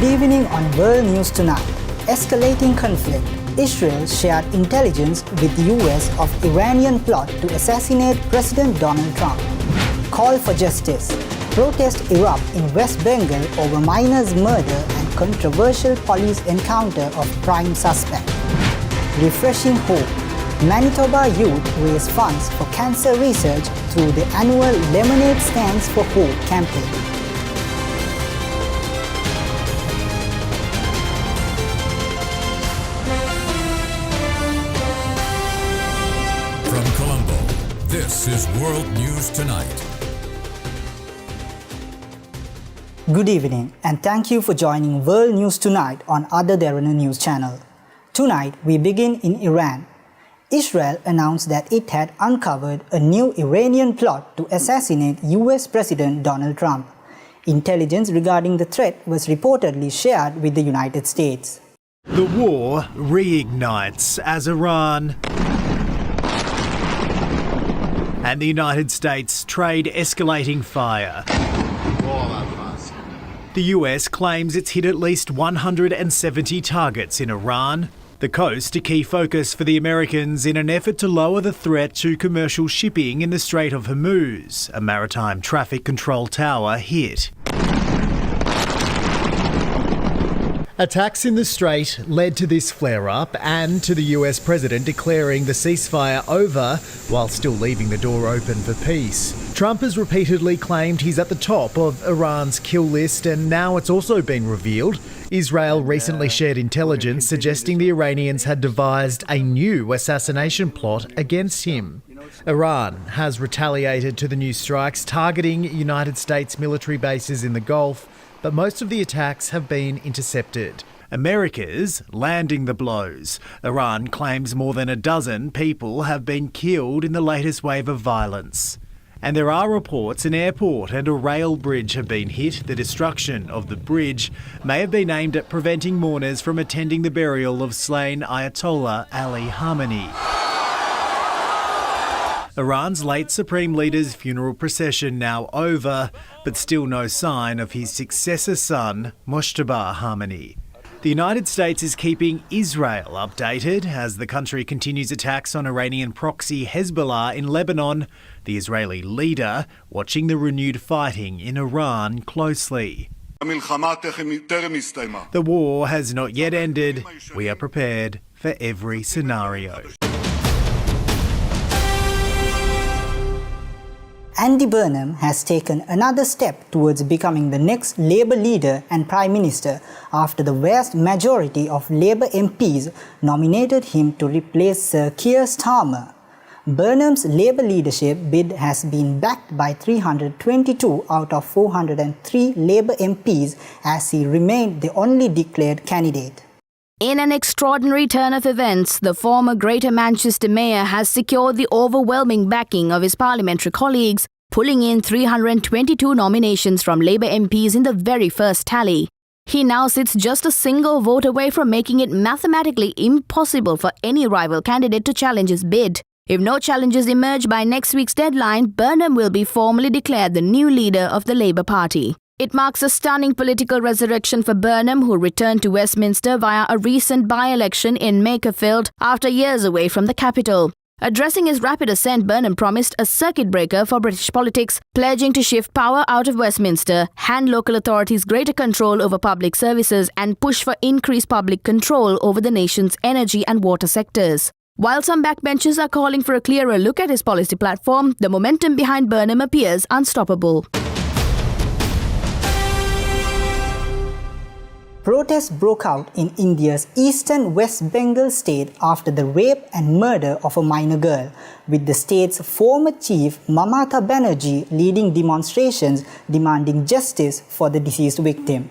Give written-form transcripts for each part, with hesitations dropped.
evening on World News Tonight. Escalating conflict. Israel shared intelligence with the US of Iranian plot to assassinate President Donald Trump. Call for justice. Protests erupt in West Bengal over miners' murder and controversial police encounter of prime suspect. Refreshing hope. Manitoba youth raise funds for cancer research through the annual Lemonade Stands for Hope campaign. From Colombo, this is World News Tonight. Good evening and thank you for joining World News Tonight on Ada Derana News Channel. Tonight we begin in Iran. Israel announced that it had uncovered a new Iranian plot to assassinate US President Donald Trump. Intelligence regarding the threat was reportedly shared with the United States. The war reignites as Iran and the United States trade escalating fire. The US claims it's hit at least 170 targets in Iran, the coast a key focus for the Americans in an effort to lower the threat to commercial shipping in the Strait of Hormuz, a maritime traffic control tower hit. Attacks in the strait led to this flare-up and to the US president declaring the ceasefire over while still leaving the door open for peace. Trump has repeatedly claimed he's at the top of Iran's kill list, and now it's also been revealed Israel recently shared intelligence suggesting the Iranians had devised a new assassination plot against him. Iran has retaliated to the new strikes targeting United States military bases in the Gulf, but most of the attacks have been intercepted. America's landing the blows. Iran claims more than a dozen people have been killed in the latest wave of violence. And there are reports an airport and a rail bridge have been hit. The destruction of the bridge may have been aimed at preventing mourners from attending the burial of slain Ayatollah Ali Khamenei. Iran's late Supreme Leader's funeral procession now over, but still no sign of his successor son, Mojtaba Khamenei. The United States is keeping Israel updated as the country continues attacks on Iranian proxy Hezbollah in Lebanon, the Israeli leader watching the renewed fighting in Iran closely. The war has not yet ended. We are prepared for every scenario. Andy Burnham has taken another step towards becoming the next Labour leader and Prime Minister after the vast majority of Labour MPs nominated him to replace Sir Keir Starmer. Burnham's Labour leadership bid has been backed by 322 out of 403 Labour MPs as he remained the only declared candidate. In an extraordinary turn of events, the former Greater Manchester Mayor has secured the overwhelming backing of his parliamentary colleagues, pulling in 322 nominations from Labour MPs in the very first tally. He now sits just a single vote away from making it mathematically impossible for any rival candidate to challenge his bid. If no challenges emerge by next week's deadline, Burnham will be formally declared the new leader of the Labour Party. It marks a stunning political resurrection for Burnham, who returned to Westminster via a recent by-election in Makerfield after years away from the capital. Addressing his rapid ascent, Burnham promised a circuit breaker for British politics, pledging to shift power out of Westminster, hand local authorities greater control over public services, and push for increased public control over the nation's energy and water sectors. While some backbenchers are calling for a clearer look at his policy platform, the momentum behind Burnham appears unstoppable. Protests broke out in India's eastern West Bengal state after the rape and murder of a minor girl, with the state's former chief Mamata Banerjee leading demonstrations demanding justice for the deceased victim.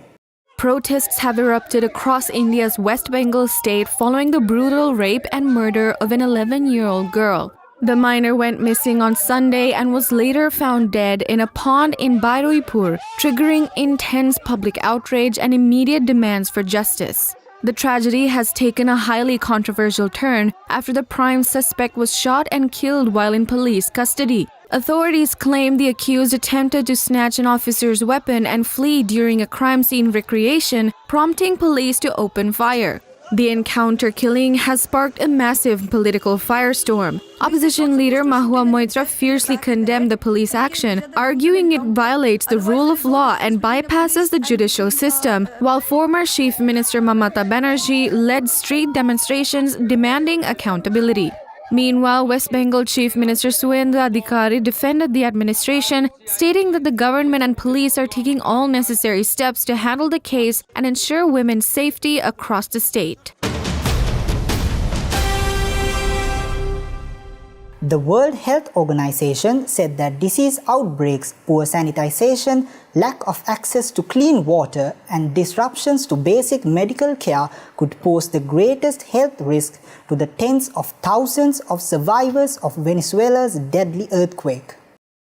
Protests have erupted across India's West Bengal state following the brutal rape and murder of an 11-year-old girl. The minor went missing on Sunday and was later found dead in a pond in Bairuipur, triggering intense public outrage and immediate demands for justice. The tragedy has taken a highly controversial turn after the prime suspect was shot and killed while in police custody. Authorities claim the accused attempted to snatch an officer's weapon and flee during a crime scene recreation, prompting police to open fire. The encounter killing has sparked a massive political firestorm. Opposition leader Mahua Moitra fiercely condemned the police action, arguing it violates the rule of law and bypasses the judicial system, while former Chief Minister Mamata Banerjee led street demonstrations demanding accountability. Meanwhile, West Bengal Chief Minister Suendra Adhikari defended the administration, stating that the government and police are taking all necessary steps to handle the case and ensure women's safety across the state. The World Health Organization said that disease outbreaks, poor sanitization, lack of access to clean water, and disruptions to basic medical care could pose the greatest health risk to the tens of thousands of survivors of Venezuela's deadly earthquake.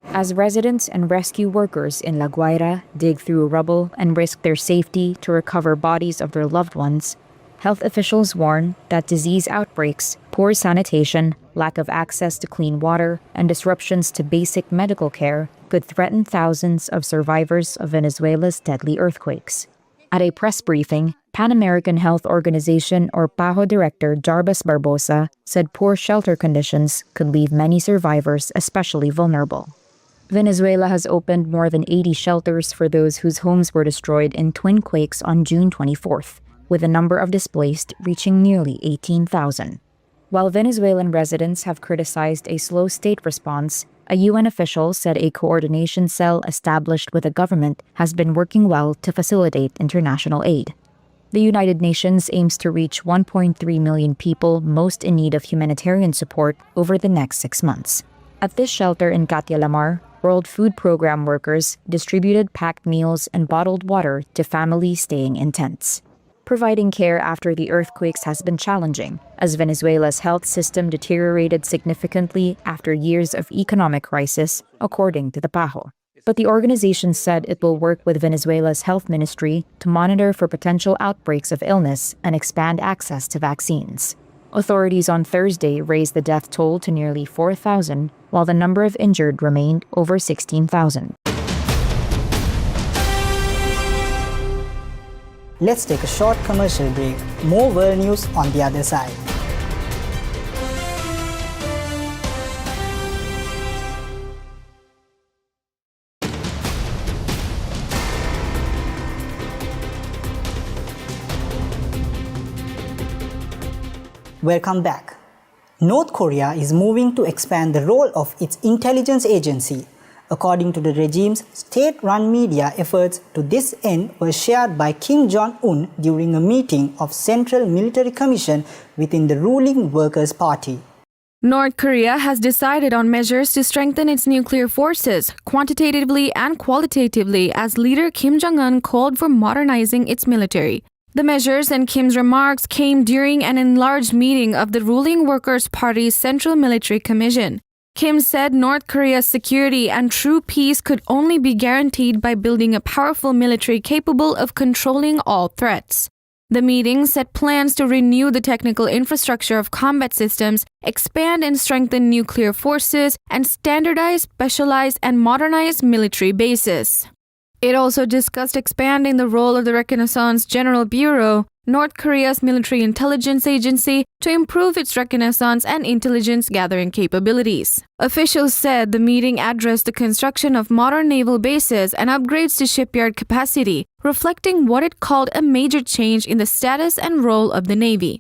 As residents and rescue workers in La Guaira dig through rubble and risk their safety to recover bodies of their loved ones, health officials warn that disease outbreaks, poor sanitation, lack of access to clean water, and disruptions to basic medical care could threaten thousands of survivors of Venezuela's deadly earthquakes. At a press briefing, Pan American Health Organization or PAHO Director Jarbas Barbosa said poor shelter conditions could leave many survivors especially vulnerable. Venezuela has opened more than 80 shelters for those whose homes were destroyed in twin quakes on June 24th, with the number of displaced reaching nearly 18,000. While Venezuelan residents have criticized a slow state response, a UN official said a coordination cell established with the government has been working well to facilitate international aid. The United Nations aims to reach 1.3 million people most in need of humanitarian support over the next 6 months. At this shelter in Katia Lamar, World Food Program workers distributed packed meals and bottled water to families staying in tents. Providing care after the earthquakes has been challenging, as Venezuela's health system deteriorated significantly after years of economic crisis, according to the PAHO. But the organization said it will work with Venezuela's health ministry to monitor for potential outbreaks of illness and expand access to vaccines. Authorities on Thursday raised the death toll to nearly 4,000, while the number of injured remained over 16,000. Let's take a short commercial break. More world news on the other side. Welcome back. North Korea is moving to expand the role of its intelligence agency. According to the regime's state-run media, efforts to this end were shared by Kim Jong-un during a meeting of Central Military Commission within the ruling Workers' Party. North Korea has decided on measures to strengthen its nuclear forces, quantitatively and qualitatively, as leader Kim Jong-un called for modernizing its military. The measures and Kim's remarks came during an enlarged meeting of the ruling Workers' Party's Central Military Commission. Kim said North Korea's security and true peace could only be guaranteed by building a powerful military capable of controlling all threats. The meeting set plans to renew the technical infrastructure of combat systems, expand and strengthen nuclear forces, and standardize, specialize, and modernize military bases. It also discussed expanding the role of the Reconnaissance General Bureau, North Korea's military intelligence agency, to improve its reconnaissance and intelligence gathering capabilities. Officials said the meeting addressed the construction of modern naval bases and upgrades to shipyard capacity, reflecting what it called a major change in the status and role of the Navy.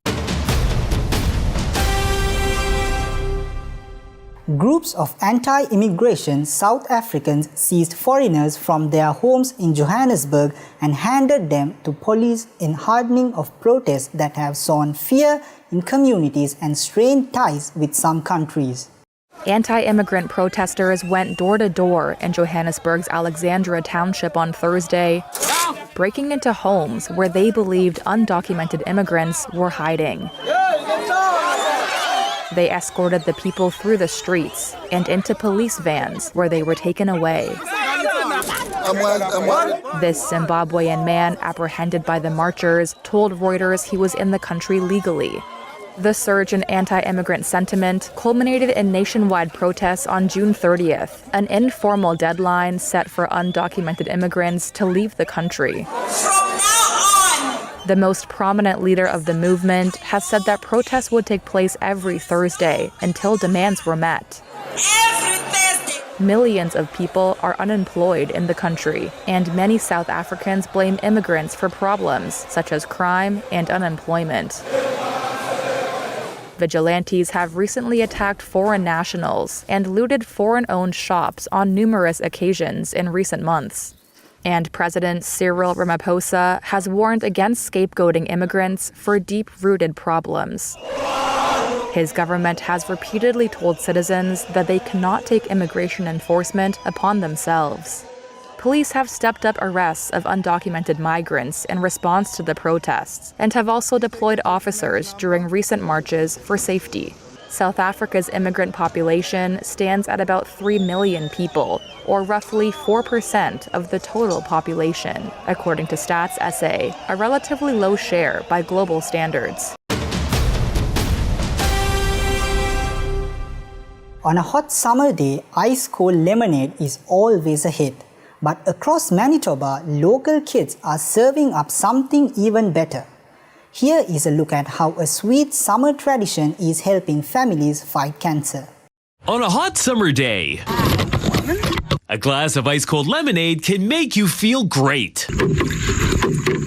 Groups of anti-immigration South Africans seized foreigners from their homes in Johannesburg and handed them to police in hardening of protests that have sown fear in communities and strained ties with some countries. Anti-immigrant protesters went door to door in Johannesburg's Alexandra Township on Thursday, breaking into homes where they believed undocumented immigrants were hiding. They escorted the people through the streets and into police vans where they were taken away. This Zimbabwean man, apprehended by the marchers, told Reuters he was in the country legally. The surge in anti-immigrant sentiment culminated in nationwide protests on June 30th, an informal deadline set for undocumented immigrants to leave the country. From now on! The most prominent leader of the movement has said that protests would take place every Thursday until demands were met. Every Thursday! Millions of people are unemployed in the country, and many South Africans blame immigrants for problems such as crime and unemployment. Vigilantes have recently attacked foreign nationals and looted foreign-owned shops on numerous occasions in recent months. And President Cyril Ramaphosa has warned against scapegoating immigrants for deep-rooted problems. His government has repeatedly told citizens that they cannot take immigration enforcement upon themselves. Police have stepped up arrests of undocumented migrants in response to the protests and have also deployed officers during recent marches for safety. South Africa's immigrant population stands at about 3 million people, or roughly 4% of the total population, according to Stats SA, a relatively low share by global standards. On a hot summer day, ice-cold lemonade is always a hit. But across Manitoba, local kids are serving up something even better. Here is a look at how a sweet summer tradition is helping families fight cancer. On a hot summer day, a glass of ice-cold lemonade can make you feel great.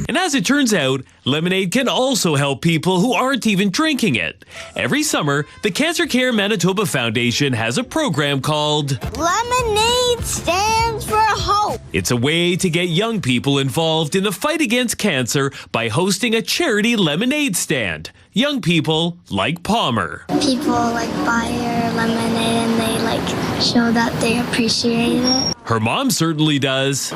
And as it turns out, lemonade can also help people who aren't even drinking it. Every summer, the Cancer Care Manitoba Foundation has a program called Lemonade Stands for Hope. It's a way to get young people involved in the fight against cancer by hosting a charity lemonade stand. Young people like Palmer. People buy your lemonade and they show that they appreciate it. Her mom certainly does.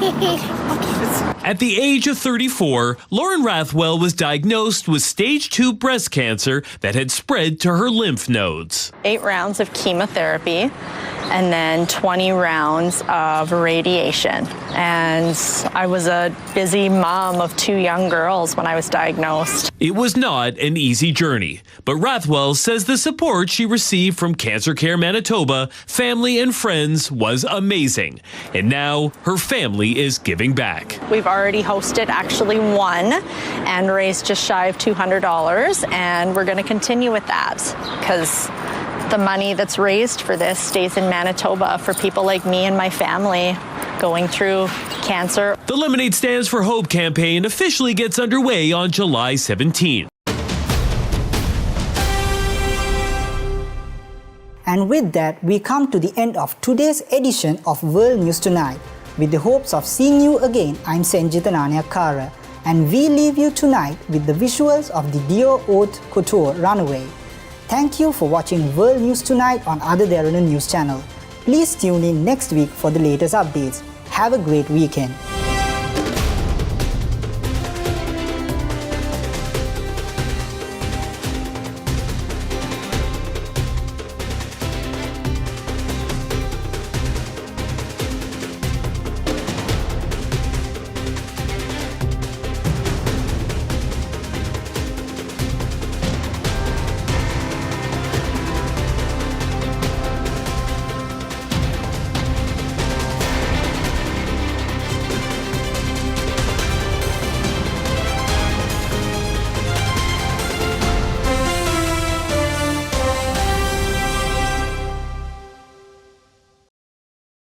At the age of 34, Lauren Rathwell was diagnosed with stage 2 breast cancer that had spread to her lymph nodes. 8 rounds of chemotherapy and then 20 rounds of radiation. And I was a busy mom of 2 young girls when I was diagnosed. It was not an easy journey, but Rathwell says the support she received from Cancer Care Manitoba, family and friends was amazing. And now her family is giving back. We've already hosted actually one and raised just shy of $200, and we're going to continue with that because the money that's raised for this stays in Manitoba for people like me and my family going through cancer. The Lemonade Stands for Hope campaign officially gets underway on July 17th. And with that, we come to the end of today's edition of World News Tonight. With the hopes of seeing you again, I'm Senjitananya Kara, and we leave you tonight with the visuals of the Dior Haute Couture runway. Thank you for watching World News Tonight on Ada Derana News Channel. Please tune in next week for the latest updates. Have a great weekend.